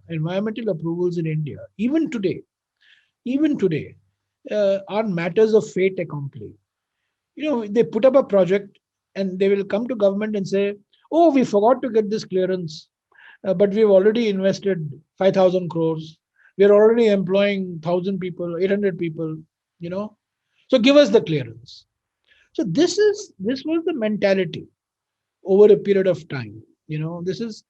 environmental approvals in India, even today, are matters of fait accompli. They put up a project and they will come to government and say, "Oh, we forgot to get this clearance, but we've already invested 5,000 crores. We're already employing 1,000 people, 800 people. You know, so give us the clearance." So this was the mentality over a period of time. This is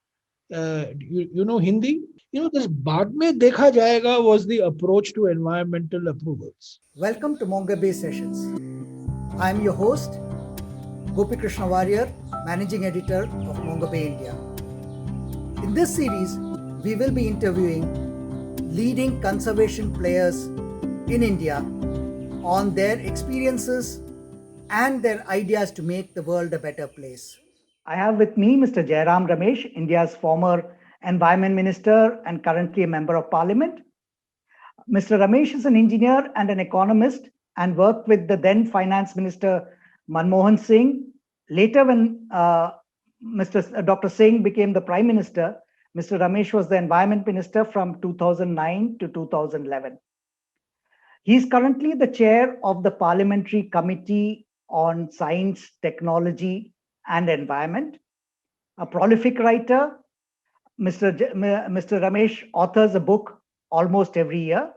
you know Hindi. This "baad mein dekha jayega" was the approach to environmental approvals. Welcome to Mongabay Sessions. I am your host, Gopi Krishna Warrior, Managing Editor of Mongabay India. In this series, we will be interviewing leading conservation players in India on their experiences and their ideas to make the world a better place. I have with me Mr. Jairam Ramesh, India's former Environment Minister and currently a Member of Parliament. Mr. Ramesh is an engineer and an economist and worked with the then Finance Minister Manmohan Singh. Later, when Dr. Singh became the Prime Minister, Mr. Ramesh was the Environment Minister from 2009 to 2011. He is currently the chair of the Parliamentary Committee on Science, Technology and Environment. A prolific writer, Mr. Ramesh authors a book almost every year,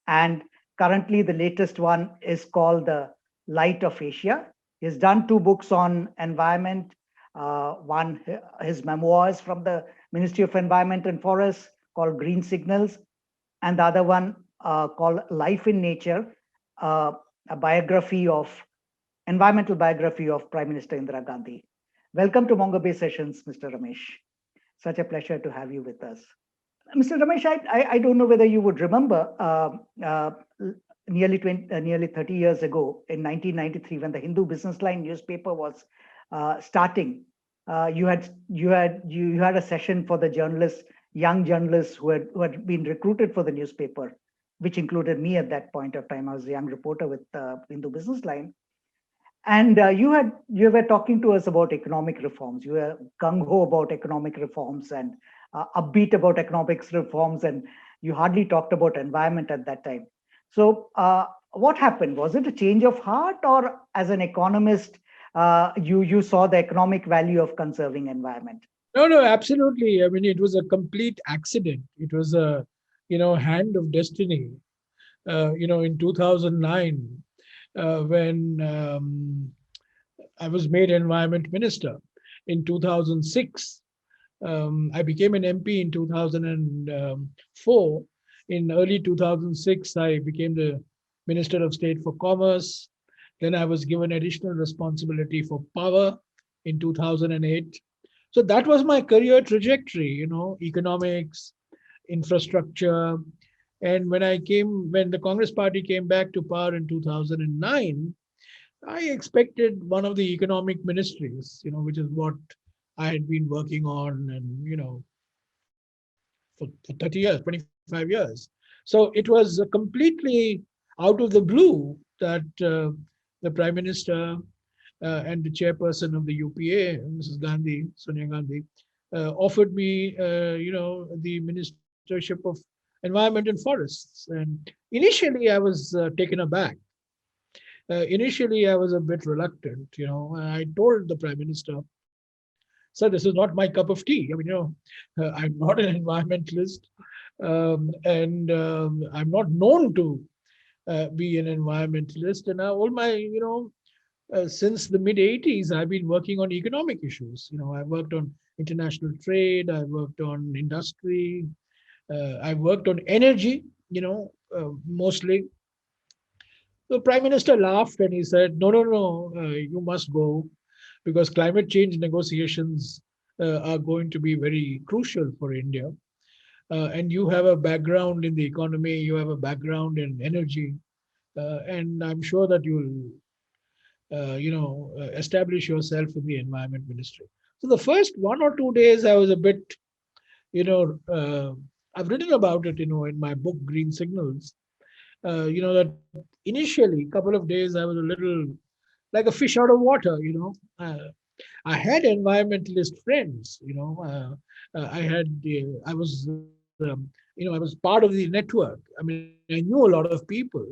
and currently the latest one is called The Light of Asia. He's done two books on environment, one, his memoirs from the Ministry of Environment and Forests called Green Signals, and the other one called Life in Nature, a biography of environmental biography of Prime Minister Indira Gandhi. Welcome to Mongabay Sessions, Mr. Ramesh. Such a pleasure to have you with us. Mr. Ramesh, I don't know whether you would remember nearly 30 years ago in 1993 when the Hindu Business Line newspaper was starting. You had a session for the journalists, young journalists who had been recruited for the newspaper, which included me at that point of time. I was a young reporter with Hindu Business Line. And you were talking to us about economic reforms. You were gung ho about economic reforms and upbeat about economic reforms, and you hardly talked about environment at that time. So, what happened? Was it a change of heart, or as an economist, you saw the economic value of conserving environment? No, no, absolutely. I mean, it was a complete accident. It was a, hand of destiny. In 2009, when I was made environment minister. In 2006, I became an MP in 2004. In early 2006, I became the Minister of State for Commerce. Then I was given additional responsibility for power in 2008. So that was my career trajectory, economics, infrastructure. And when the Congress party came back to power in 2009, I expected one of the economic ministries, which is what I had been working on and, for 30 years, 25 years. So it was completely out of the blue that the Prime Minister and the chairperson of the UPA, Mrs. Gandhi, Sonia Gandhi, offered me, the ministership of environment and forests. And initially, I was taken aback. Initially, I was a bit reluctant. I told the Prime Minister, "Sir, this is not my cup of tea. I mean, I'm not an environmentalist, and I'm not known to be an environmentalist. And all my, since the mid 80s, I've been working on economic issues. I worked on international trade, I worked on industry, I worked on energy, mostly." The Prime Minister laughed and he said, "No, no, no, you must go because climate change negotiations are going to be very crucial for India. And you have a background in the economy, you have a background in energy, and I'm sure that you'll, establish yourself in the environment ministry." So the first 1 or 2 days, I was a bit, you know, uh, I've written about it, in my book Green Signals. That initially, couple of days, I was a little like a fish out of water. I had environmentalist friends. I was I was part of the network. I mean, I knew a lot of people.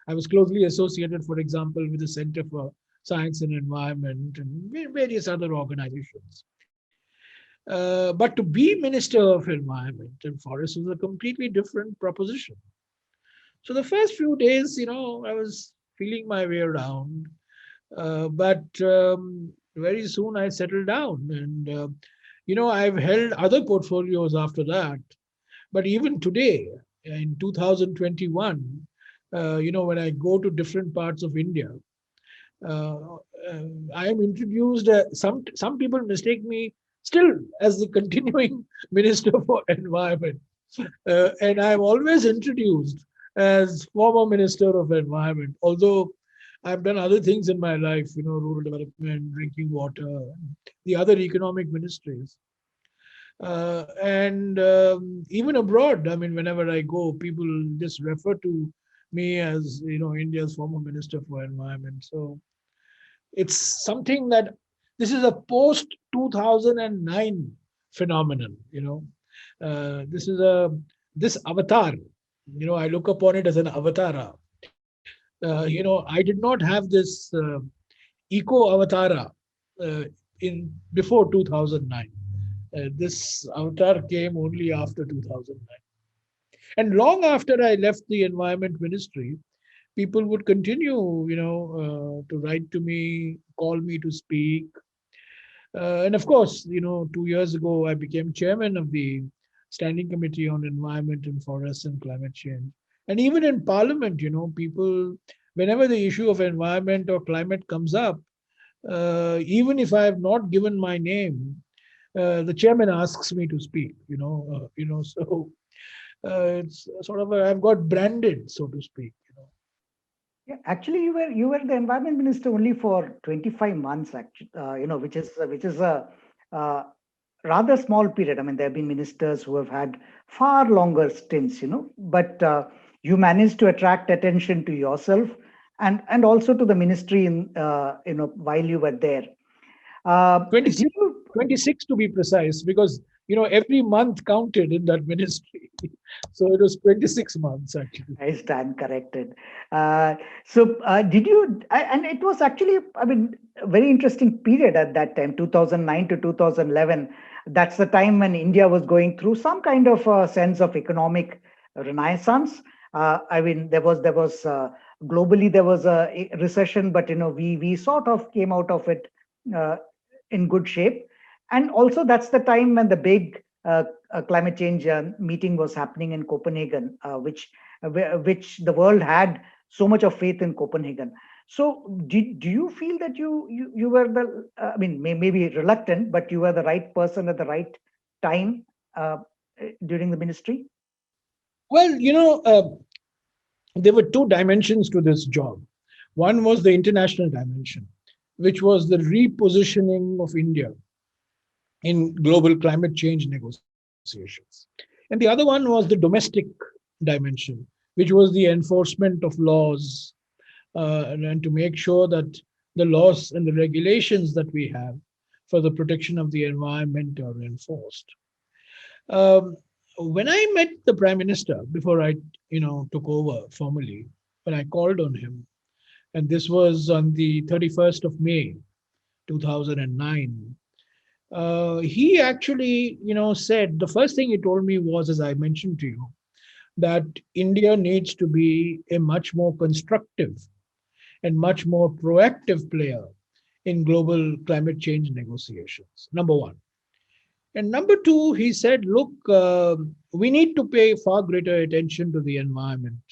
I was closely associated, for example, with the Center for Science and Environment and various other organizations. But to be Minister of Environment and Forests was a completely different proposition. So the first few days, I was feeling my way around, but very soon I settled down, and I've held other portfolios after that. But even today, in 2021, when I go to different parts of India, uh, I am introduced. Some people mistake me still as the continuing Minister for Environment, and I'm always introduced as former Minister of Environment. Although I've done other things in my life, rural development, drinking water, the other economic ministries. And even abroad, I mean, whenever I go, people just refer to me as, India's former Minister for Environment. So it's something that this is a post 2009 phenomenon. This avatar. I look upon it as an avatar. I did not have this eco avatara in before 2009. This avatar came only after 2009. And long after I left the environment ministry, people would continue, to write to me, call me to speak. And of course, 2 years ago, I became chairman of the Standing Committee on Environment and Forests and Climate Change. And even in Parliament, people, whenever the issue of environment or climate comes up, even if I have not given my name, the chairman asks me to speak. So it's sort of I've got branded, so to speak. Yeah, actually, you were the environment minister only for 25 months, actually, which is a uh, rather small period. I mean, there have been ministers who have had far longer stints, but you managed to attract attention to yourself and also to the ministry while you were there. Do 26, you 26 to be precise, because every month counted in that ministry. So it was 26 months actually. I stand corrected. Did you? And it was actually, I mean, a very interesting period at that time, 2009 to 2011. That's the time when India was going through some kind of a sense of economic renaissance. I mean, there was globally there was a recession, but we sort of came out of it uh, in good shape. And also, that's the time when the big climate change meeting was happening in Copenhagen, which the world had so much of faith in Copenhagen. So, do you feel that you were the, I mean, maybe reluctant, but you were the right person at the right time during the ministry? Well, there were two dimensions to this job. One was the international dimension, which was the repositioning of India in global climate change negotiations. And the other one was the domestic dimension, which was the enforcement of laws, and to make sure that the laws and the regulations that we have for the protection of the environment are enforced. Um, when I met the Prime Minister before I, took over formally, when I called on him, and this was on the 31st of May, 2009, he actually, said the first thing he told me was, as I mentioned to you, that India needs to be a much more constructive and much more proactive player in global climate change negotiations. Number one. And number two, he said, look, we need to pay far greater attention to the environment,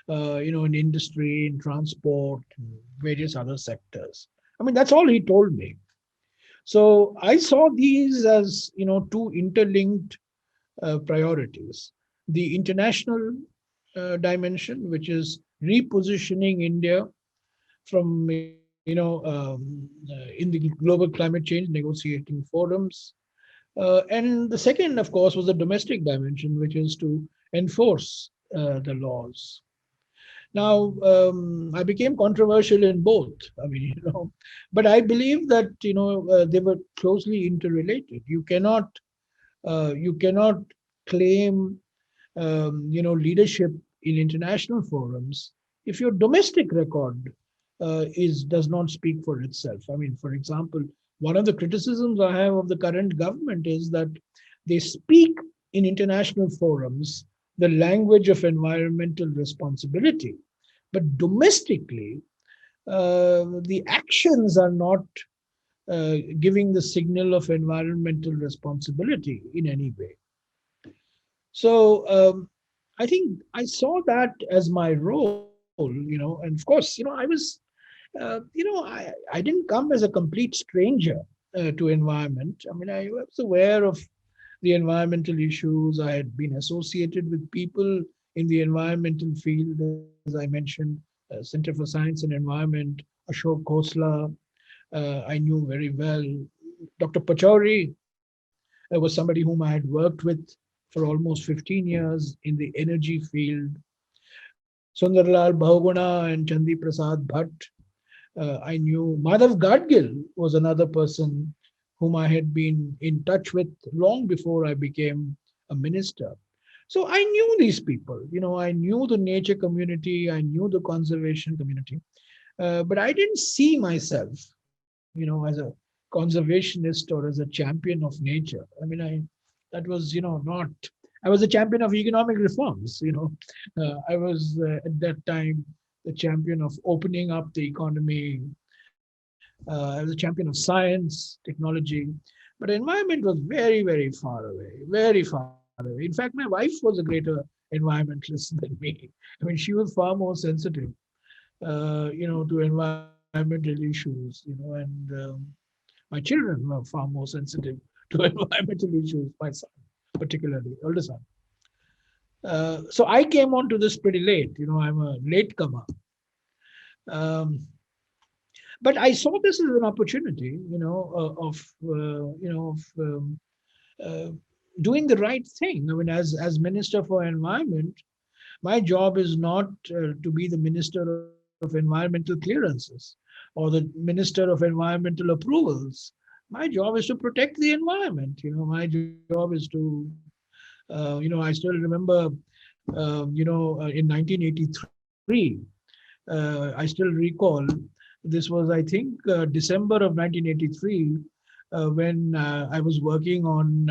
in industry, in transport, and various other sectors. I mean, that's all he told me. So I saw these as, two interlinked priorities. The international dimension, which is repositioning India from, in the global climate change negotiating forums. And the second, of course, was the domestic dimension, which is to enforce the laws. Now, I became controversial in both. I mean, but I believe that they were closely interrelated. You cannot claim leadership in international forums if your domestic record is does not speak for itself. I mean, for example, one of the criticisms I have of the current government is that they speak in international forums the language of environmental responsibility, but domestically, the actions are not giving the signal of environmental responsibility in any way. So I think I saw that as my role, and of course, I was, I didn't come as a complete stranger to environment. I mean, I was aware of the environmental issues. I had been associated with people in the environmental field, as I mentioned, Center for Science and Environment, Ashok Khosla, I knew very well. Dr. Pachauri was somebody whom I had worked with for almost 15 years in the energy field. Sundarlal Bahuguna and Chandi Prasad Bhatt, I knew. Madhav Gadgil was another person whom I had been in touch with long before I became a minister. So I knew these people. I knew the nature community, I knew the conservation community, but I didn't see myself, as a conservationist or as a champion of nature. I mean, that was, not. I was a champion of economic reforms. I was at that time the champion of opening up the economy. I was a champion of science, technology, but environment was very, very far away, very far away. In fact, my wife was a greater environmentalist than me. I mean, she was far more sensitive, to environmental issues, and my children were far more sensitive to environmental issues, my son, particularly, older son. So I came onto this pretty late. I'm a latecomer. Um, but I saw this as an opportunity, uh, doing the right thing. I mean, as Minister for Environment, my job is not to be the Minister of Environmental Clearances or the Minister of Environmental Approvals. My job is to protect the environment. My job is to, I still remember, in 1983, I still recall, this was, I think, December of 1983, when I was working on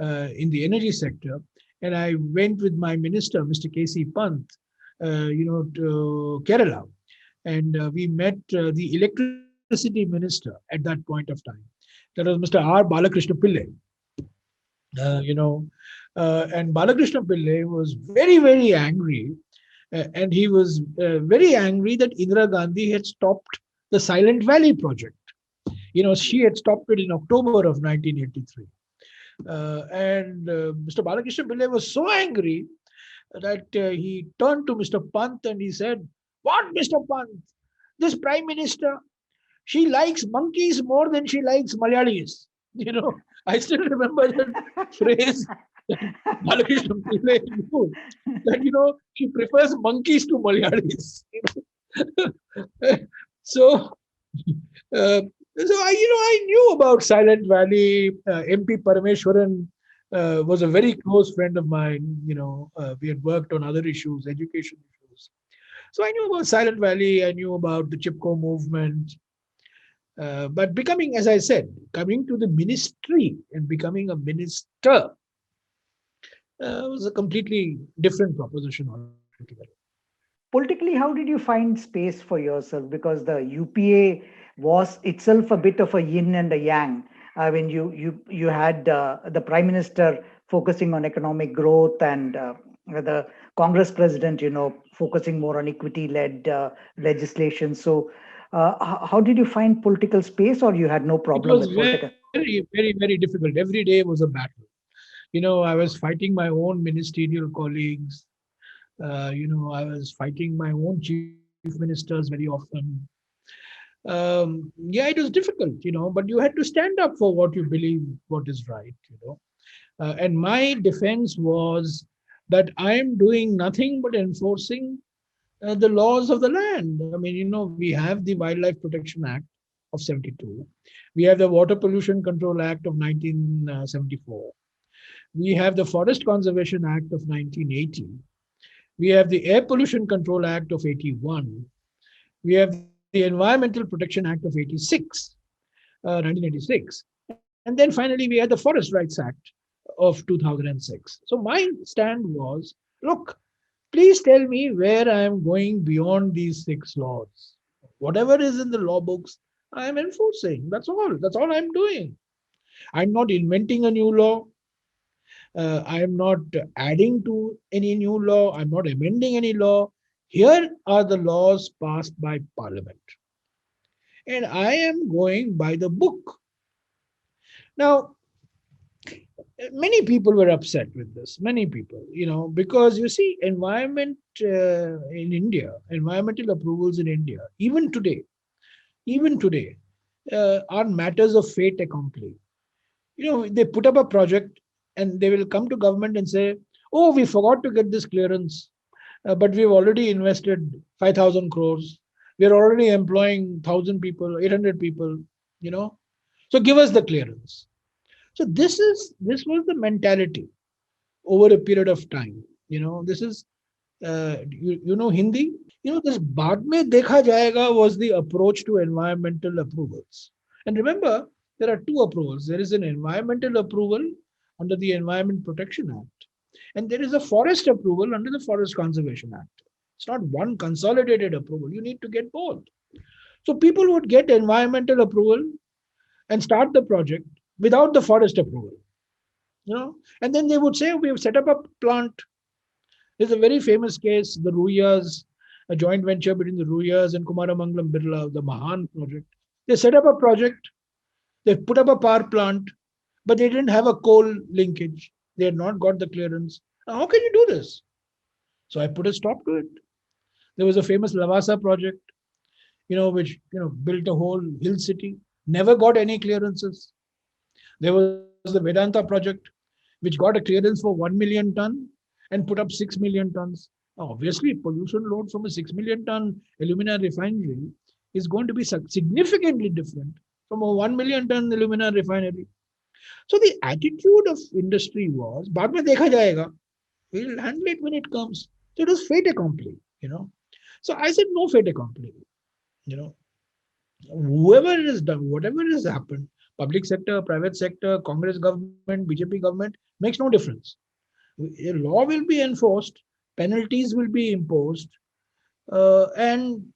in the energy sector, and I went with my minister, Mr. K.C. Pant, to Kerala, and we met the electricity minister at that point of time. That was Mr. R. Balakrishna Pillai. And Balakrishna Pillai was very, very angry, and he was very angry that Indira Gandhi had stopped the Silent Valley project. She had stopped it in October of 1983. And Mr. Balakrishna Pillai was so angry that he turned to Mr. Pant and he said, "What, Mr. Pant? This Prime Minister, she likes monkeys more than she likes Malayalis." I still remember that phrase that Balakrishna Pillai used, that, she prefers monkeys to Malayalis. So, uh, I knew about Silent Valley. MP Parameshwaran was a very close friend of mine. We had worked on other issues, education issues. So I knew about Silent Valley. I knew about the Chipko movement. But becoming, as I said, coming to the ministry and becoming a minister was a completely different proposition altogether. Politically, how did you find space for yourself? Because the UPA was itself a bit of a yin and a yang. I mean, you had the prime minister focusing on economic growth, and the Congress president, focusing more on equity-led legislation. So, how did you find political space, or you had no It problem was with political? very, very, very difficult. Every day was a battle. I was fighting my own ministerial colleagues. I was fighting my own chief ministers very often. Yeah, it was difficult, but you had to stand up for what you believe, what is right. And my defense was that I am doing nothing but enforcing the laws of the land. I mean, we have the Wildlife Protection Act of 72. We have the Water Pollution Control Act of 1974. We have the Forest Conservation Act of 1980. We have the Air Pollution Control Act of 81. We have the Environmental Protection Act of 86, 1986. And then finally, we had the Forest Rights Act of 2006. So my stand was, look, please tell me where I am going beyond these six laws. Whatever is in the law books, I am enforcing. That's all. That's all I'm doing. I'm not inventing a new law. I am not adding to any new law. I'm not amending any law. Here are the laws passed by Parliament. And I am going by the book. Now, many people were upset with this. Many people, because you see, in India, environmental approvals in India, even today, are matters of fait accompli. They put up a project and they will come to government and say, oh, we forgot to get this clearance, but we've already invested 5,000 crores. We're already employing 1,000 people, 800 people, you know. So give us the clearance. So this was the mentality over a period of time. This is, you know Hindi? This baad mein dekha jayega was the approach to environmental approvals. And remember, there are two approvals. There is an environmental approval under the Environment Protection Act, and there is a forest approval under the Forest Conservation Act. It's not one consolidated approval. You need to get both. So people would get environmental approval and start the project without the forest approval. And then they would say, we have set up a plant. There's a very famous case, the Ruyas, a joint venture between the Ruyas and Kumaramangalam Birla, the Mahan project. They set up a project, they put up a power plant, but they didn't have a coal linkage. They had not got the clearance. Now, how can you do this? So I put a stop to it. There was a famous Lavasa project, which built a whole hill city, never got any clearances. There was the Vedanta project, which got a clearance for 1 million ton and put up 6 million tons. Now, obviously, pollution load from a 6 million ton alumina refinery is going to be significantly different from a 1 million ton alumina refinery. So the attitude of industry was, "Baad mein dekha jayega. We'll handle it when it comes." So it was fait accompli. So I said, no fait accompli. You know, whoever is done, whatever has happened, public sector, private sector, Congress government, BJP government, makes no difference. A law will be enforced, penalties will be imposed, and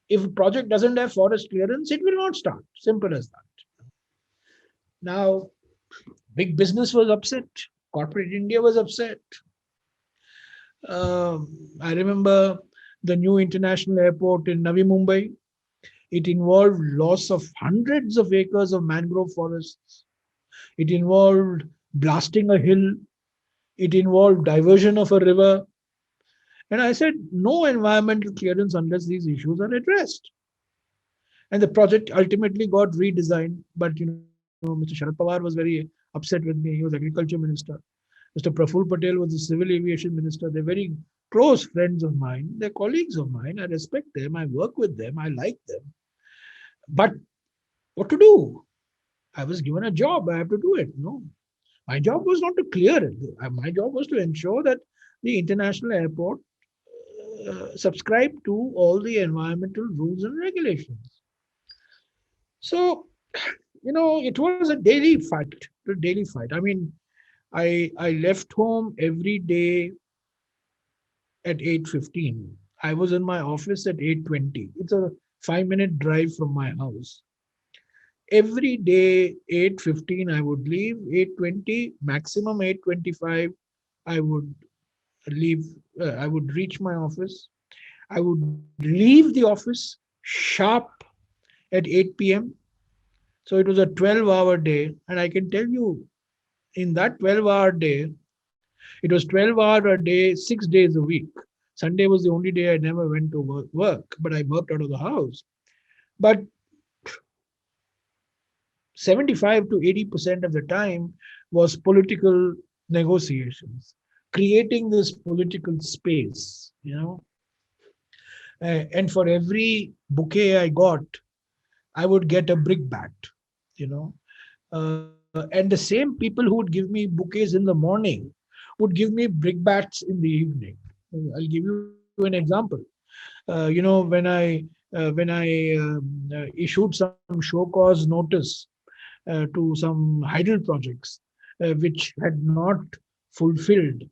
if a project doesn't have forest clearance, it will not start. Simple as that. Now, big business was upset. Corporate India was upset. I remember the new international airport in Navi Mumbai. It involved loss of hundreds of acres of mangrove forests. It involved blasting a hill. It involved diversion of a river. And I said, no environmental clearance unless these issues are addressed. And the project ultimately got redesigned. But Mr. Sharad Pawar was very upset with me. He was agriculture minister. Mr. Praful Patel was the civil aviation minister. They're very close friends of mine. They're colleagues of mine. I respect them. I work with them. I like them. But what to do? I was given a job. I have to do it. No, my job was not to clear it. My job was to ensure that the international airport subscribed to all the environmental rules and regulations. So, it was a daily fight. A daily fight. I mean, I left home every day at 8:15. I was in my office at 8:20. It's a 5-minute drive from my house. Every day, 8:15, I would leave. 8:20, maximum 8:25, I would leave. I would reach my office. I would leave the office sharp at 8 p.m. So it was a 12-hour day. And I can tell you, in that 12-hour day, it was 12-hour a day, 6 days a week. Sunday was the only day I never went to work, but I worked out of the house. But 75 to 80% of the time was political negotiations, creating this political space. And for every bouquet I got, I would get a brickbat. you know. and the same people who would give me bouquets in the morning would give me brickbats in the evening. I'll give you an example. When I issued some show cause notice to some hydel projects which had not fulfilled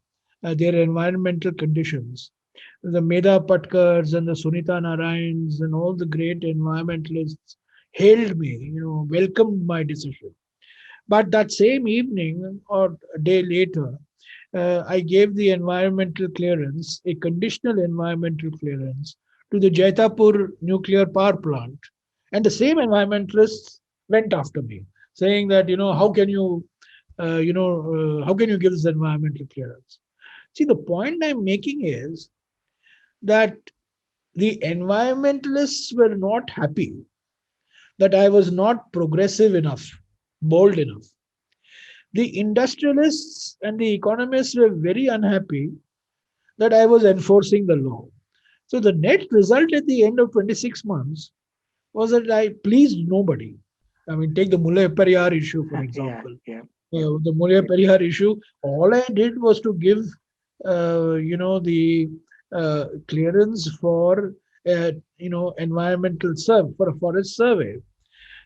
their environmental conditions. The Meda Patkars and the Sunita Narayans and all the great environmentalists hailed me, welcomed my decision. But that same evening or a day later, I gave the environmental clearance, a conditional environmental clearance, to the Jaitapur nuclear power plant. And the same environmentalists went after me, saying that, how can you give this environmental clearance? See, the point I'm making is that the environmentalists were not happy that I was not progressive enough, bold enough. The industrialists and the economists were very unhappy that I was enforcing the law. So the net result at the end of 26 months was that I pleased nobody. I mean, take the Mullai Periyar issue, for Yeah, example. yeah, The Mullai Periyar issue, all I did was to give, the clearance for, environmental for a forest survey.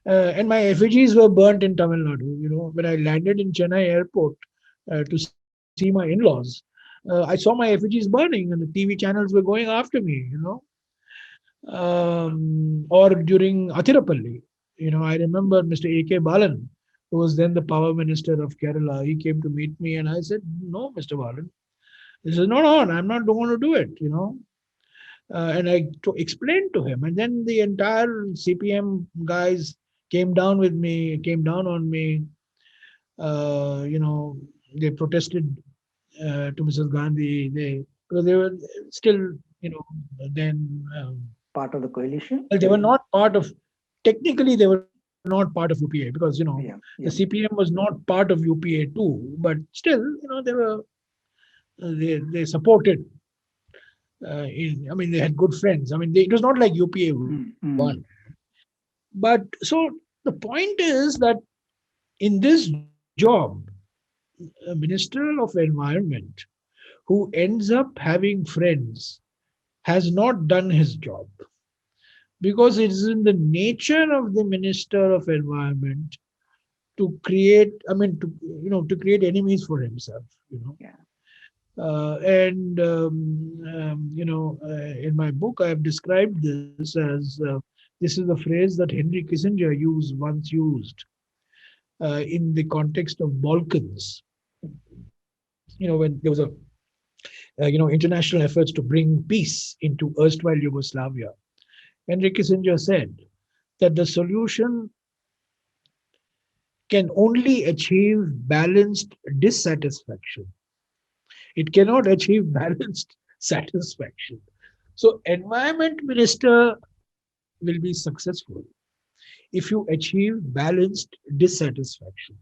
And my effigies were burnt in Tamil Nadu. When I landed in Chennai airport to see my in-laws, I saw my effigies burning, and the TV channels were going after me. Or during Athirapalli, I remember Mr. A.K. Balan, who was then the power minister of Kerala. He came to meet me, and I said, "No, Mr. Balan, this is not on. I'm not going to do it." And I explained to him, and then the entire CPM guys came down on me. They protested to Mrs. Gandhi. Because they were still, then, part of the coalition. well, they were not part of. Technically, they were not part of UPA because Yeah, the yeah, CPM was not part of UPA too. But still, they supported. I mean, they had good friends. I mean, it was not like UPA won. mm. But so the point is that in this job, a minister of environment who ends up having friends has not done his job, because it is in the nature of the minister of environment to create, to create enemies for himself. Yeah, And in my book, I have described this as this is the phrase that Henry Kissinger once used in the context of Balkans. When there was international efforts to bring peace into erstwhile Yugoslavia, Henry Kissinger said that the solution can only achieve balanced dissatisfaction. It cannot achieve balanced satisfaction. So, environment minister will be successful if you achieve balanced dissatisfaction.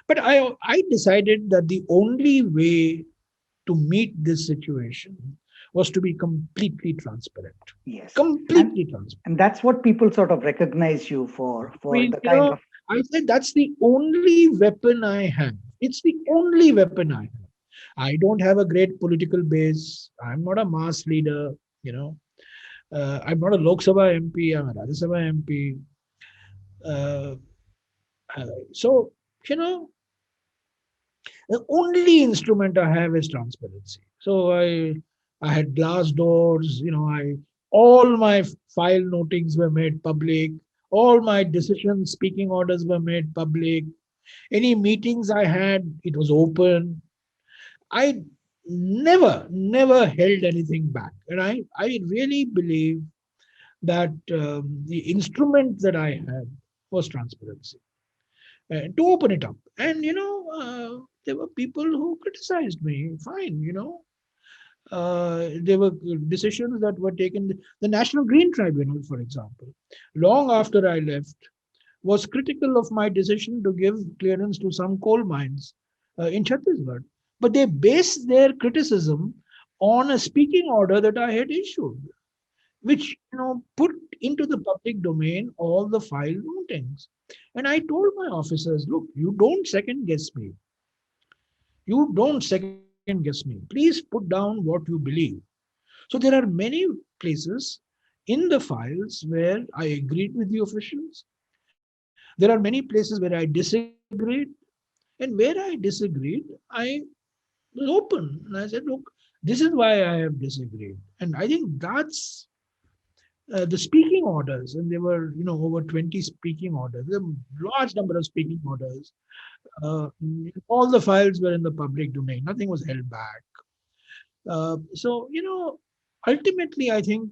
But I decided that the only way to meet this situation was to be completely transparent. yes, and Completely transparent. and that's what people sort of recognize you I for mean, the kind of. I said that's the only weapon I have. It's the only weapon I have. I don't have a great political base. I'm not a mass leader. You know, I'm not a Lok Sabha MP. I'm a Rajya Sabha MP. Uh, so, you know, the only instrument I have is transparency. So I had glass doors. All my file notings were made public. All my decision speaking orders were made public. Any meetings I had, it was open. I never held anything back. And I really believe that the instrument that I had was transparency, to open it up. And, there were people who criticized me. Fine, there were decisions that were taken. The National Green Tribunal, for example, long after I left, was critical of my decision to give clearance to some coal mines in Chhattisgarh. But they based their criticism on a speaking order that I had issued. which put into the public domain all the file notings. And I told my officers, look, you don't second guess me. You don't second guess me. Please put down what you believe. So there are many places in the files where I agreed with the officials. There are many places where I disagreed. And where I disagreed, I was open. And I said, look, this is why I have disagreed. And I think that's the speaking orders. And there were, over 20 speaking orders, a large number of speaking orders. All the files were in the public domain. Nothing was held back. So, ultimately, I think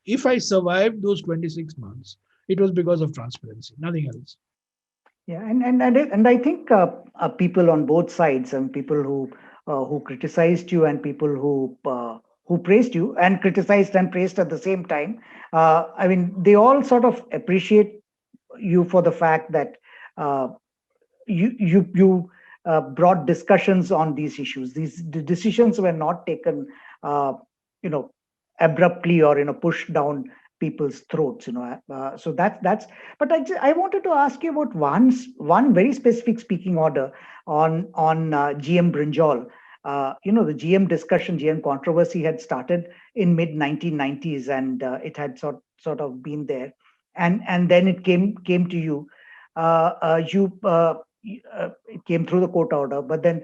if I survived those 26 months, it was because of transparency, nothing else. Yeah, and I think people on both sides, and people who criticized you, and people who praised you and criticized and praised at the same time. I mean, they all sort of appreciate you for the fact that uh, you brought discussions on these issues. These decisions were not taken, uh, you know, abruptly or pushed down people's throats. So that's. But I wanted to ask you about one very specific speaking order on GM Brinjal. The GM discussion, GM controversy had started in mid 1990s, and it had sort of been there, and then it came to you. You it came through the court order, but then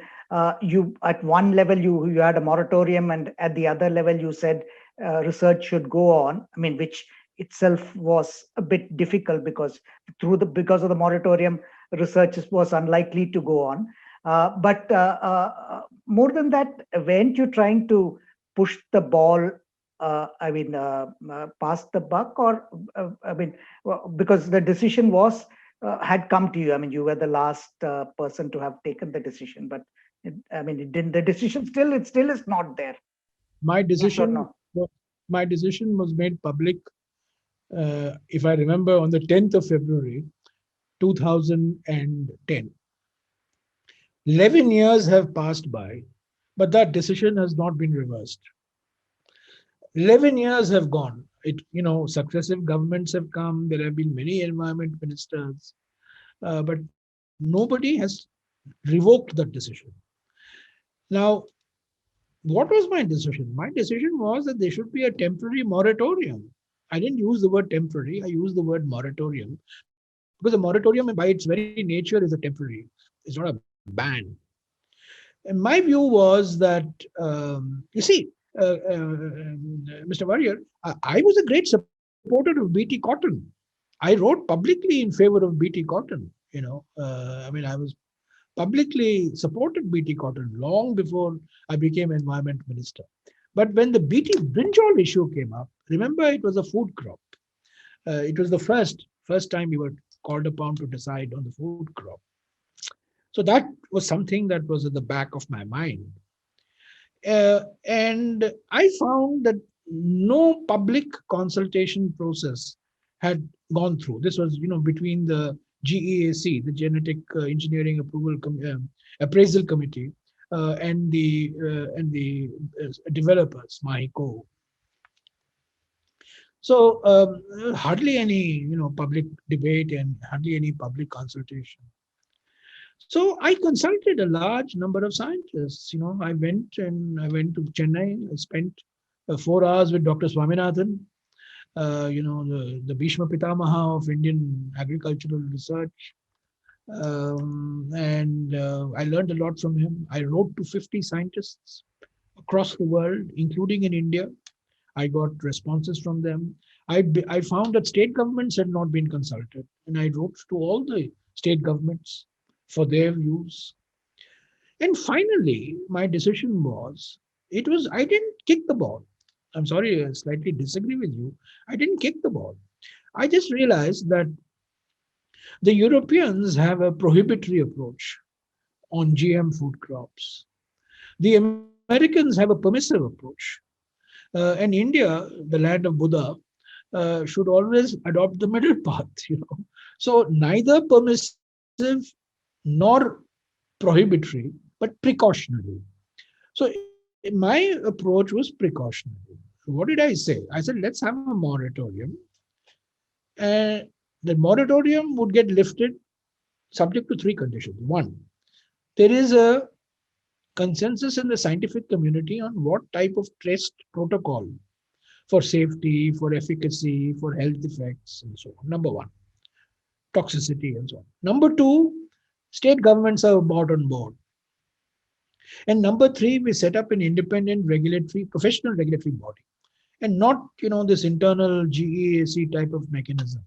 you at one level you had a moratorium, and at the other level you said research should go on. I mean, which itself was a bit difficult because because of the moratorium, research was unlikely to go on. But more than that, weren't you trying to push the ball? Past the buck, or because the decision had come to you. I mean, you were the last person to have taken the decision, but it didn't. The decision it still is not there. My Yes or decision, no? my decision was made public, if I remember, on the 10th of February, 2010. 11 years have passed by, but that decision has not been reversed. 11 years have gone. Successive governments have come. There have been many environment ministers, but nobody has revoked that decision. Now, what was my decision? My decision was that there should be a temporary moratorium. I didn't use the word temporary, I used the word moratorium because a moratorium, by its very nature, is a temporary, it's not a ban. And my view was that, you see, Mr. Warrior, I was a great supporter of BT Cotton. I wrote publicly in favor of BT Cotton. I was publicly supported BT Cotton long before I became environment minister. But when the BT brinjal issue came up, remember, it was a food crop. It was the first time we were called upon to decide on the food crop. So that was something that was at the back of my mind. And I found that no public consultation process had gone through. This was, between the GEAC, the Genetic Engineering Appraisal Committee, and the developers, Mahiko. So hardly any, public debate and hardly any public consultation. So I consulted a large number of scientists. I went to Chennai. I spent 4 hours with Dr. Swaminathan, the Bhishma Pitamaha of Indian agricultural research. And I learned a lot from him. I wrote to 50 scientists across the world, including in India. I got responses from them. I found that state governments had not been consulted, and I wrote to all the state governments for their views. And finally, my decision was, I didn't kick the ball. I'm sorry, I slightly disagree with you. I didn't kick the ball. I just realized that the Europeans have a prohibitory approach on GM food crops. The Americans have a permissive approach. And India, the land of Buddha, should always adopt the middle path. So neither permissive nor prohibitory, but precautionary. So my approach was precautionary. what did I say? I said, let's have a moratorium. And the moratorium would get lifted subject to three conditions. One, there is a consensus in the scientific community on what type of test protocol for safety, for efficacy, for health effects, and so on. Number one, toxicity and so on. Number two, state governments are brought on board. And number three, we set up an independent regulatory, professional regulatory body, and not this internal GEAC type of mechanism.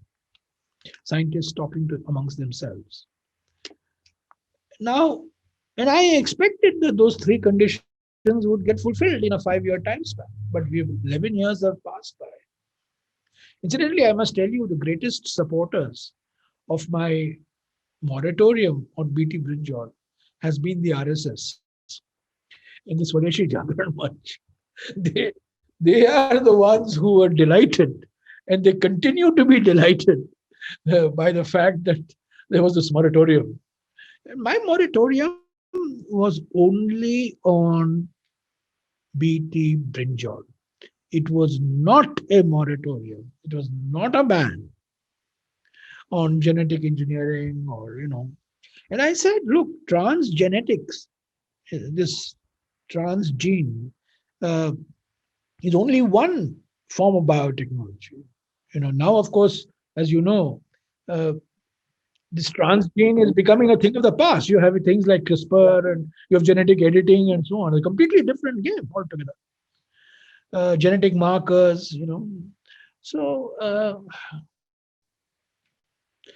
Scientists talking to amongst themselves. Now, and I expected that those three conditions would get fulfilled in a 5-year time span, but 11 years have passed by. Incidentally, I must tell you, the greatest supporters of my moratorium on BT Brinjal has been the RSS and the Swadeshi Jagran Manch. They, they are the ones who were delighted, and they continue to be delighted by the fact that there was this moratorium. My moratorium was only on BT Brinjal. It was not a moratorium. It was not a ban on genetic engineering or. And I said, look, transgenetics, this transgene, uh, is only one form of biotechnology. Now, of course, as you know, uh, this transgene is becoming a thing of the past. You have things like CRISPR and you have genetic editing and so on. A completely different game altogether. Genetic markers. So,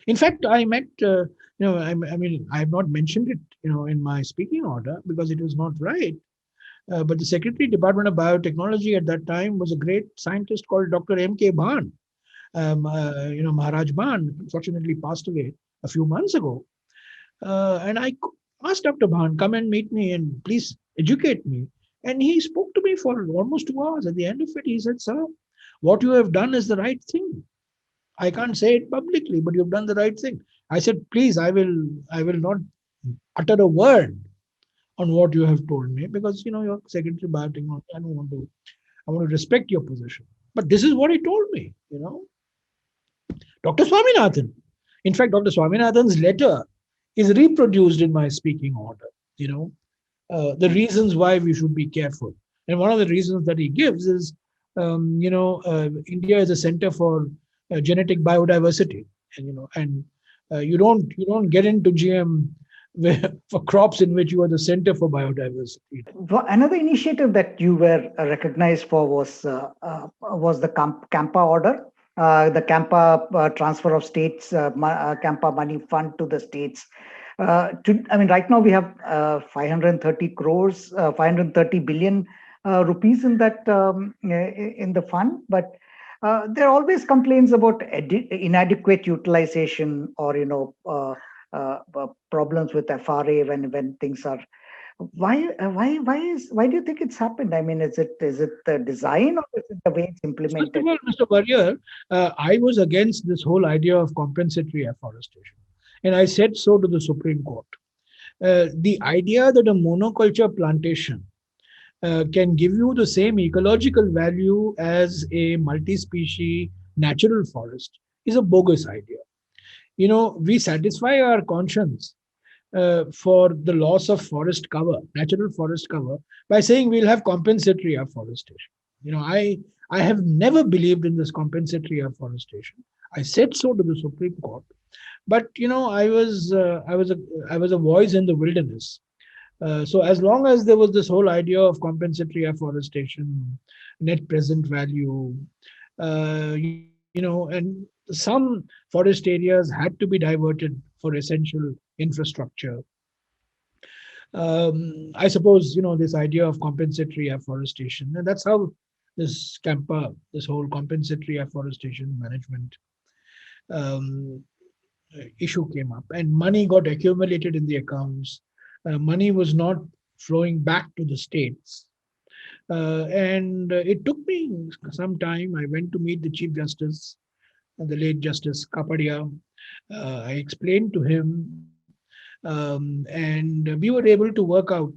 in fact, I met, I have not mentioned it, in my speaking order because it was not right. But the Secretary, Department of Biotechnology at that time was a great scientist called Dr. M.K. Bhan. Maharaj Bhan unfortunately passed away a few months ago. And I asked Dr. Bhan, come and meet me and please educate me. And he spoke to me for almost 2 hours. At the end of it, he said, sir, what you have done is the right thing. I can't say it publicly, but you've done the right thing. I said, please, I will not utter a word on what you have told me because you're Secretary of Biotechnology. I want to respect your position. But this is what he told me. Dr. Swaminathan. In fact, Dr. Swaminathan's letter is reproduced in my speaking order. The reasons why we should be careful. And one of the reasons that he gives is, India is a center for genetic biodiversity, and you don't get into GM for crops in which you are the center for biodiversity. Another initiative that you were recognized for was the Campa order, the Campa transfer of states, Campa money fund to the states. Right now we have 530 crores, 530 billion rupees in that in the fund, but there are always complaints about inadequate utilization or problems with FRA when things are. Why do you think it's happened? I mean, is it the design or is it the way it's implemented? First of all, Mr. Warrior, I was against this whole idea of compensatory afforestation, and I said so to the Supreme Court. The idea that a monoculture plantation can give you the same ecological value as a multi-species natural forest is a bogus idea. We satisfy our conscience for the loss of forest cover, natural forest cover, by saying we'll have compensatory afforestation. I have never believed in this compensatory afforestation. I said so to the Supreme Court, but I was a voice in the wilderness. So as long as there was this whole idea of compensatory afforestation, net present value, and some forest areas had to be diverted for essential infrastructure. I suppose, this idea of compensatory afforestation, and that's how this CAMPA, this whole compensatory afforestation management issue came up, and money got accumulated in the accounts. Money was not flowing back to the states. And it took me some time. I went to meet the Chief Justice, the late Justice Kapadia. I explained to him, and we were able to work out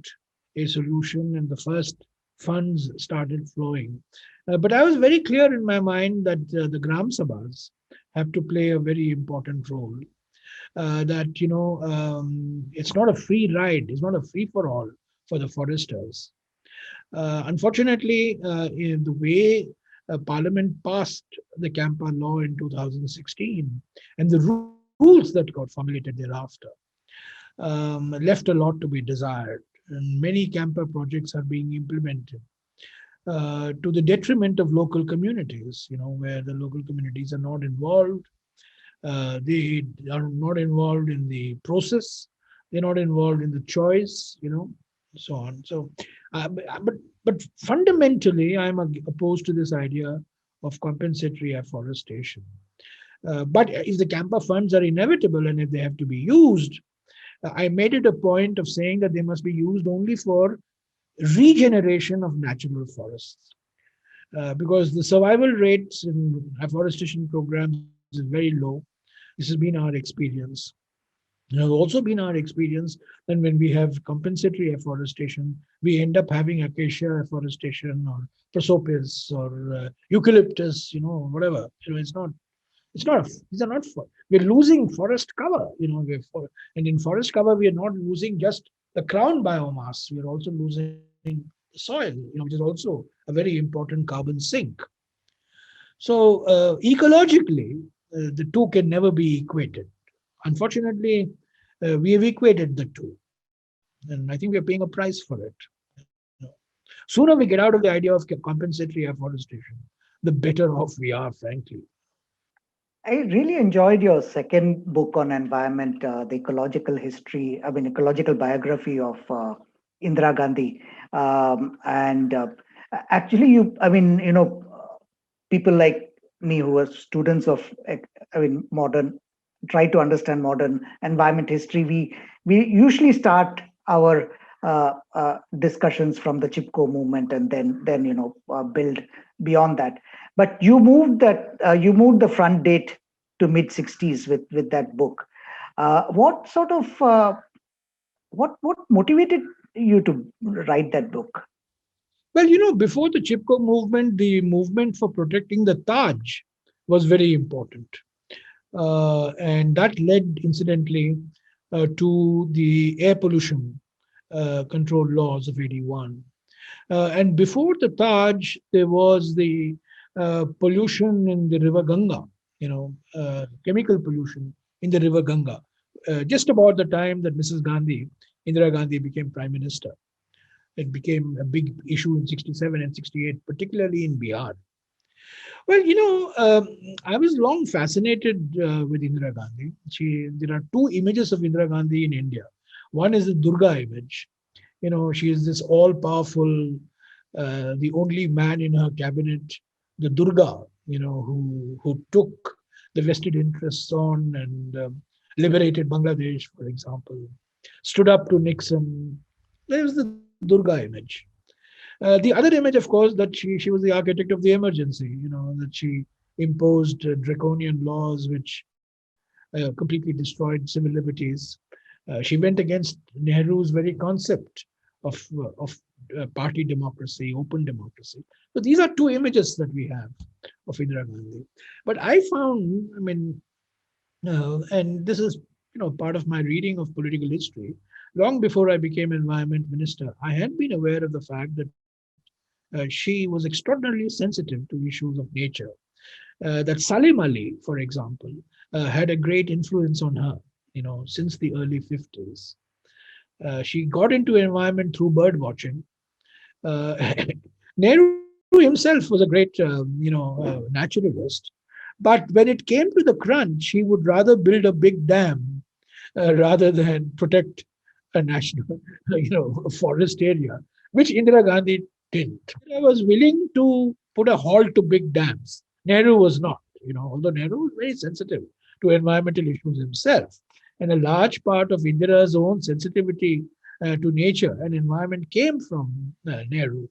a solution in the first funds started flowing. But I was very clear in my mind that the Gram Sabhas have to play a very important role. That it's not a free ride, it's not a free for all for the foresters. Unfortunately, in the way Parliament passed the Campa law in 2016 and the rules that got formulated thereafter left a lot to be desired. And many camper projects are being implemented to the detriment of local communities, where the local communities are not involved. They are not involved in the process. They're not involved in the choice, so on. So, but fundamentally, I'm opposed to this idea of compensatory afforestation. But if the camper funds are inevitable and if they have to be used, I made it a point of saying that they must be used only for regeneration of natural forests. Because the survival rates in afforestation programs is very low. This has been our experience. It has also been our experience that when we have compensatory afforestation, we end up having acacia afforestation or prosopis or eucalyptus, whatever. It's not. These are not. We're losing forest cover. And in forest cover, we are not losing just the crown biomass. We are also losing the soil. Which is also a very important carbon sink. So ecologically, the two can never be equated. Unfortunately, we have equated the two, and I think we are paying a price for it. You know. Sooner we get out of the idea of compensatory afforestation, the better off we are, frankly. I really enjoyed your second book on environment, the ecological history, I mean, ecological biography of Indira Gandhi. And actually, people like me who are students of, modern, try to understand modern environment history, we usually start our discussions from the Chipko movement and then build beyond that. But you moved the front date to mid 60s with that book. What sort of what motivated you to write that book? Well, before the Chipko movement, the movement for protecting the Taj was very important. And that led, incidentally, to the air pollution control laws of 81. And before the Taj, there was the pollution in the river Ganga, chemical pollution in the river Ganga, just about the time that Indira Gandhi became prime minister. It became a big issue in 67 and 68, particularly in Bihar. Well, I was long fascinated with Indira Gandhi. There are two images of Indira Gandhi in India. One is the Durga image. She is this all-powerful, the only man in her cabinet, the Durga, who took the vested interests on and liberated Bangladesh, for example, stood up to Nixon. There's the Durga image. The other image, of course, that she was the architect of the emergency, that she imposed draconian laws which completely destroyed civil liberties. She went against Nehru's very concept of party democracy, open democracy. So these are two images that we have of Indira Gandhi. But I found, and this is part of my reading of political history. Long before I became environment minister, I had been aware of the fact that she was extraordinarily sensitive to issues of nature. That Salim Ali, for example, had a great influence on her, since the early 50s. She got into environment through bird watching. Uh, Nehru himself was a great, naturalist. But when it came to the crunch, he would rather build a big dam rather than protect a national, forest area, which Indira Gandhi didn't. I was willing to put a halt to big dams. Nehru was not, although Nehru was very sensitive to environmental issues himself. And a large part of Indira's own sensitivity to nature and environment came from Nehru.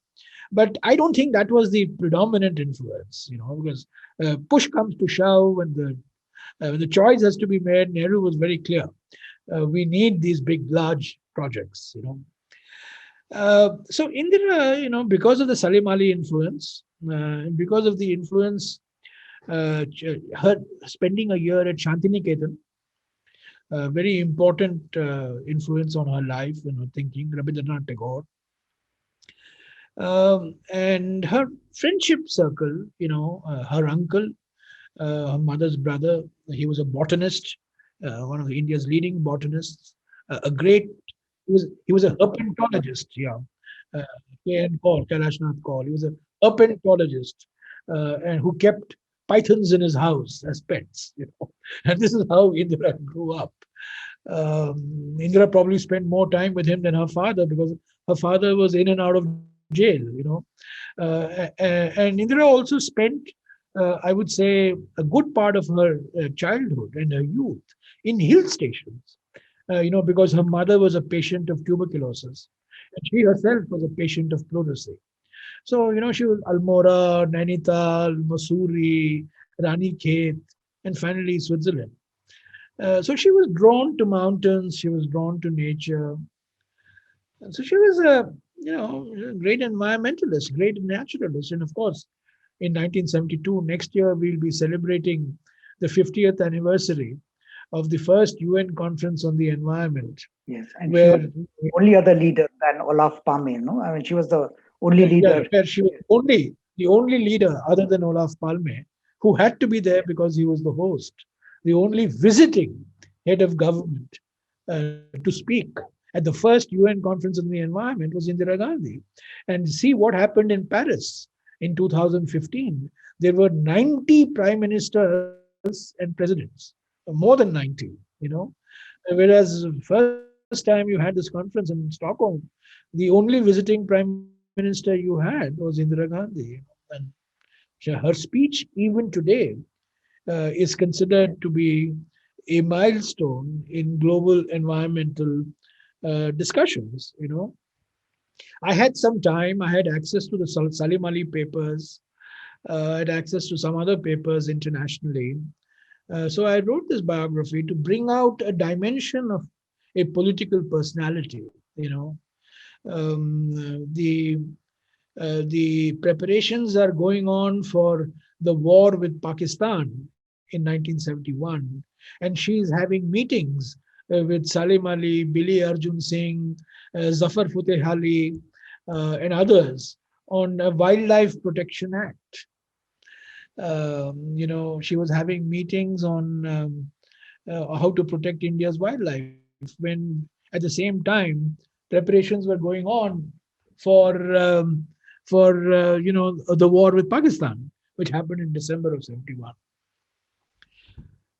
But I don't think that was the predominant influence, because push comes to shove when the choice has to be made. Nehru was very clear. We need these big, large projects. So Indira, because of the Salim Ali influence, because of the influence, her spending a year at Shantiniketan, very important influence on her life and her thinking, Rabindranath Tagore, and her friendship circle. Her uncle, her mother's brother, he was a botanist, one of India's leading botanists, a great. He was a herpetologist. Yeah, uh, K.N. Kaur, Kailashnath Kaur. He was a herpetologist, and who kept pythons in his house as pets. And this is how Indira grew up. Indira probably spent more time with him than her father because her father was in and out of jail. And Indira also spent, I would say, a good part of her childhood and her youth in hill stations. Because her mother was a patient of tuberculosis, and she herself was a patient of pleurisy. So, she was Almora, Nainital, Masuri, Ranikhet, and finally Switzerland. So she was drawn to mountains, she was drawn to nature. And so she was a great environmentalist, great naturalist. And of course, in 1972, next year, we'll be celebrating the 50th anniversary of the first UN conference on the environment, Yes, and she was where only other leader than Olaf Palme. No, I mean she was the only yeah, leader. where she was the only leader other than Olaf Palme who had to be there because he was the host, the only visiting head of government to speak at the first UN conference on the environment was Indira Gandhi. And see what happened in Paris in 2015. There were 90 prime ministers and presidents, more than 90, whereas first time you had this conference in Stockholm, the only visiting prime minister you had was Indira Gandhi. And her speech, even today, is considered to be a milestone in global environmental discussions. I had some time, I had access to the Salim Ali papers, I had access to some other papers internationally. So I wrote this biography to bring out a dimension of a political personality. The preparations are going on for the war with Pakistan in 1971, and she's having meetings with Salim Ali, Billy Arjun Singh, Zafar Futeh Ali, and others on a Wildlife Protection Act. She was having meetings on how to protect India's wildlife when at the same time preparations were going on for the war with Pakistan, which happened in December of 71.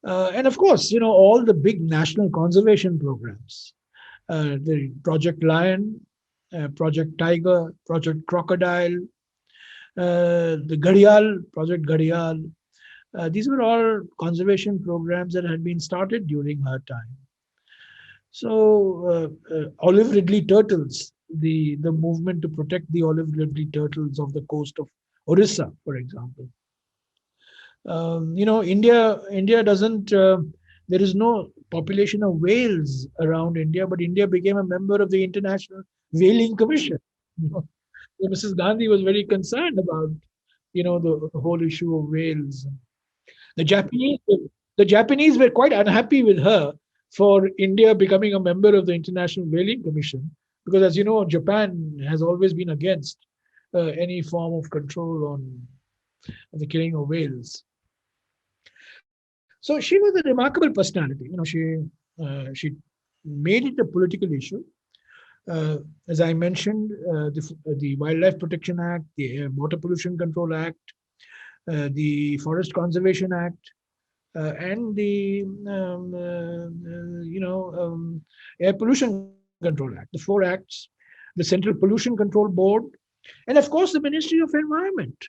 And of course, all the big national conservation programs, the Project Lion, Project Tiger, Project Crocodile, the Project Ghadial. These were all conservation programs that had been started during her time. So, olive ridley turtles, the movement to protect the olive ridley turtles of the coast of Orissa, for example. India doesn't. There is no population of whales around India, but India became a member of the International Whaling Commission. You know, so Mrs. Gandhi was very concerned about, the whole issue of whales. The Japanese, the Japanese were quite unhappy with her for India becoming a member of the International Whaling Commission, because, as you know, Japan has always been against any form of control on the killing of whales. So she was a remarkable personality. She made it a political issue. As I mentioned, the Wildlife Protection Act, the Water Pollution Control Act, the Forest Conservation Act, and the Air Pollution Control Act. The four acts, the Central Pollution Control Board, and of course the Ministry of Environment.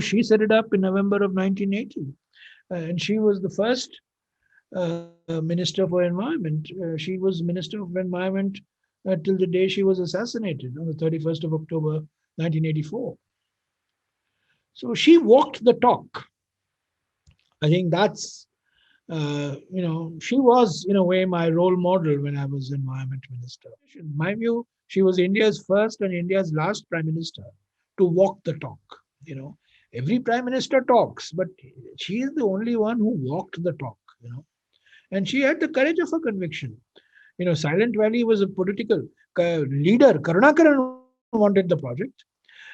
She set it up in November of 1980, and she was the first Minister for Environment. She was Minister of Environment till the day she was assassinated on the 31st of October 1984. So she walked the talk. I think she was, in a way, my role model when I was environment minister. In my view, She was India's first and India's last prime minister to walk the talk. You know, every prime minister talks, but she is the only one who walked the talk. And she had the courage of her conviction. Silent Valley was a political leader. Karunakaran wanted the project.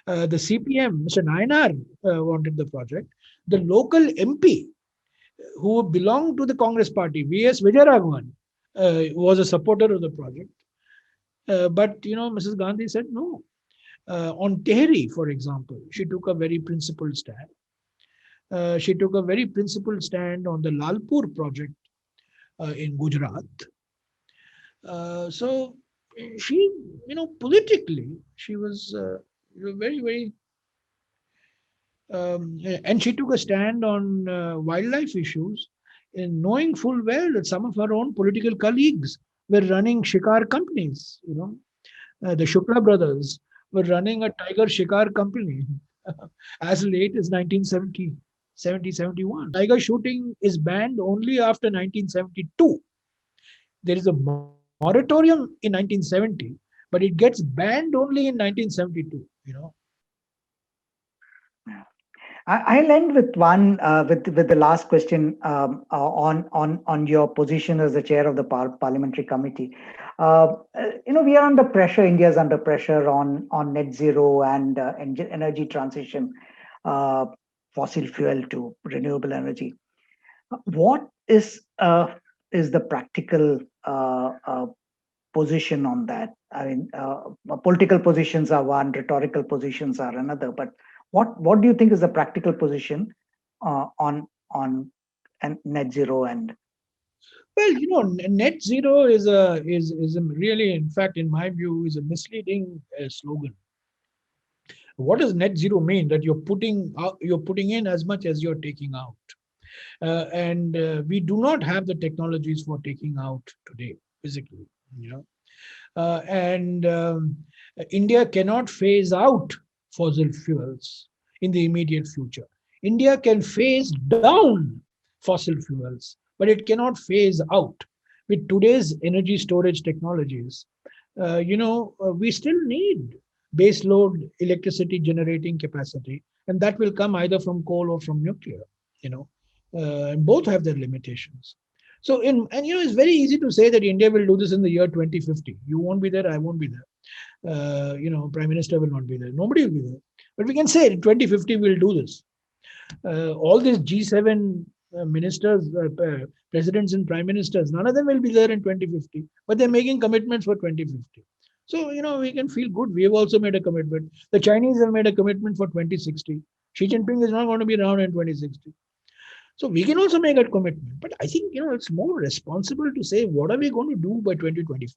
The CPM, Mr. Nayanar, wanted the project. The local MP who belonged to the Congress party, V.S. Vijayaraghavan, was a supporter of the project. But Mrs. Gandhi said no. On Tehri, for example, she took a very principled stand. She took a very principled stand on the Lalpur project in Gujarat. So she, politically, she was very, very, and she took a stand on wildlife issues, in knowing full well that some of her own political colleagues were running shikar companies. The Shukla brothers were running a tiger shikar company as late as 1970, 71. Tiger shooting is banned only after 1972. There is a moratorium in 1970, but it gets banned only in 1972. I'll end with one with the last question on your position as the chair of the parliamentary committee. We are under pressure. India is under pressure on net zero and energy transition, fossil fuel to renewable energy. What is the practical position on that? I mean, political positions are one, rhetorical positions are another. But what do you think is the practical position on and net zero and? Well, net zero is a really, in fact, in my view, is a misleading slogan. What does net zero mean? That you're putting in as much as you're taking out, and we do not have the technologies for taking out today physically. And India cannot phase out fossil fuels in the immediate future. India can phase down fossil fuels, but it cannot phase out. With today's energy storage technologies, we still need base load electricity generating capacity, and that will come either from coal or from nuclear. And both have their limitations. So, it's very easy to say that India will do this in the year 2050. You won't be there, I won't be there. Prime minister will not be there. Nobody will be there. But we can say in 2050 we'll do this. All these G7 ministers, presidents and prime ministers, none of them will be there in 2050, but they're making commitments for 2050. So, we can feel good. We have also made a commitment. The Chinese have made a commitment for 2060. Xi Jinping is not going to be around in 2060. So we can also make a commitment. But I think, it's more responsible to say, what are we going to do by 2025?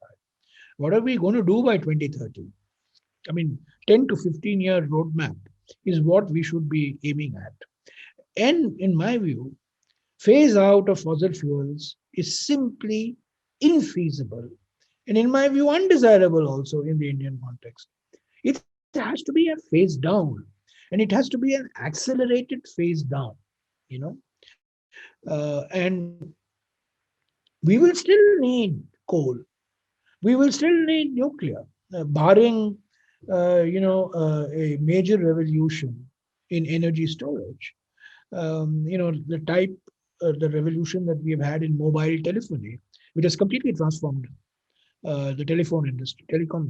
What are we going to do by 2030? I mean, 10 to 15-year roadmap is what we should be aiming at. And in my view, phase out of fossil fuels is simply infeasible. And in my view, undesirable also in the Indian context. It has to be a phase down. And it has to be an accelerated phase down, you know. And we will still need coal. We will still need nuclear, barring, a major revolution in energy storage. The revolution that we have had in mobile telephony, which has completely transformed the telecom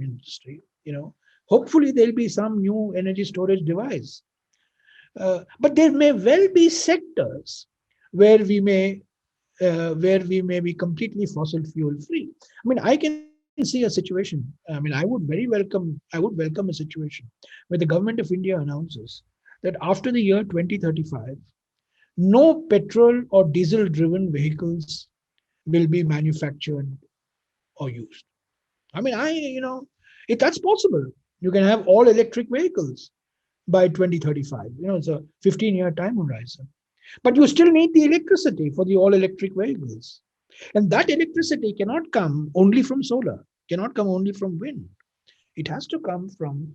industry. Hopefully there'll be some new energy storage device. But there may well be sectors where we may be completely fossil fuel free. I mean, I can see a situation. I mean, I would welcome a situation where the government of India announces that after the year 2035, no petrol or diesel driven vehicles will be manufactured or used. I mean, if that's possible, you can have all electric vehicles by 2035. It's a 15-year time horizon. But you still need the electricity for the all electric vehicles. And that electricity cannot come only from solar, cannot come only from wind. It has to come from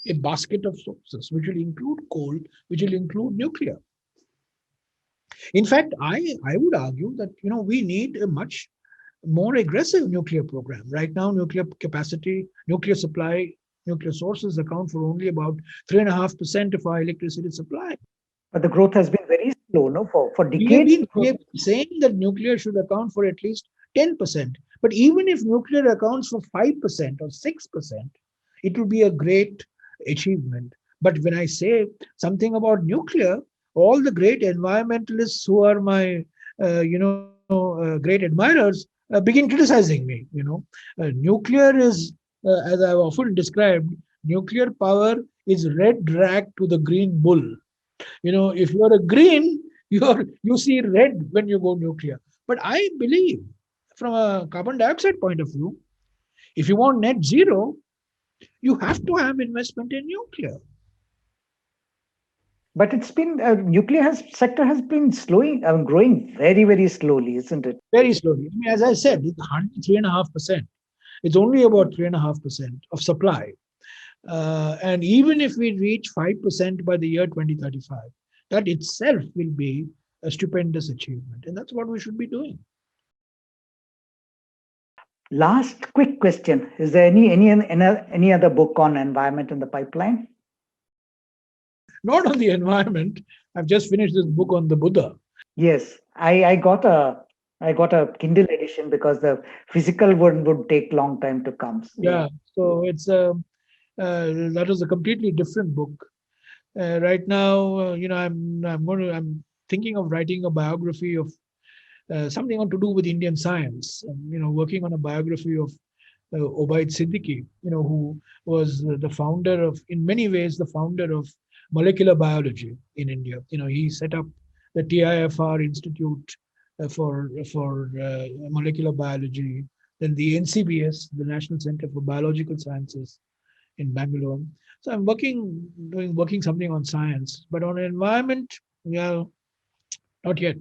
a basket of sources, which will include coal, which will include nuclear. In fact, I would argue that we need a much more aggressive nuclear program. Right now, nuclear capacity, nuclear supply, nuclear sources account for only about 3.5% of our electricity supply. But the growth has been very slow, no? For We have decades. been we have been saying that nuclear should account for at least 10%. But even if nuclear accounts for 5% or 6%, it will be a great achievement. But when I say something about nuclear, all the great environmentalists who are my great admirers begin criticizing me. Nuclear is, as I've often described, nuclear power is red rag to the green bull. If you're a green, you see red when you go nuclear. But I believe, from a carbon dioxide point of view, if you want net zero, you have to have investment in nuclear. But it's been nuclear has sector has been growing very, very slowly, isn't it? Very slowly. I mean, as I said, it's 3.5%. It's only about 3.5% of supply. And even if we reach 5% by the year 2035, that itself will be a stupendous achievement. And that's what we should be doing. Last quick question: is there any other book on environment in the pipeline? Not on the environment. I've just finished this book on the Buddha. Yes, I got a Kindle edition because the physical one would take long time to come. So, Yeah, so that was a completely different book. Right now, I'm thinking of writing a biography of something on to do with Indian science. Working on a biography of Obaid Siddiqui, who was the founder of, in many ways, the founder of molecular biology in India. He set up the TIFR Institute for molecular biology, then the NCBS, the National Center for Biological Sciences in Bangalore. So I'm working something on science, but on environment, yeah, not yet.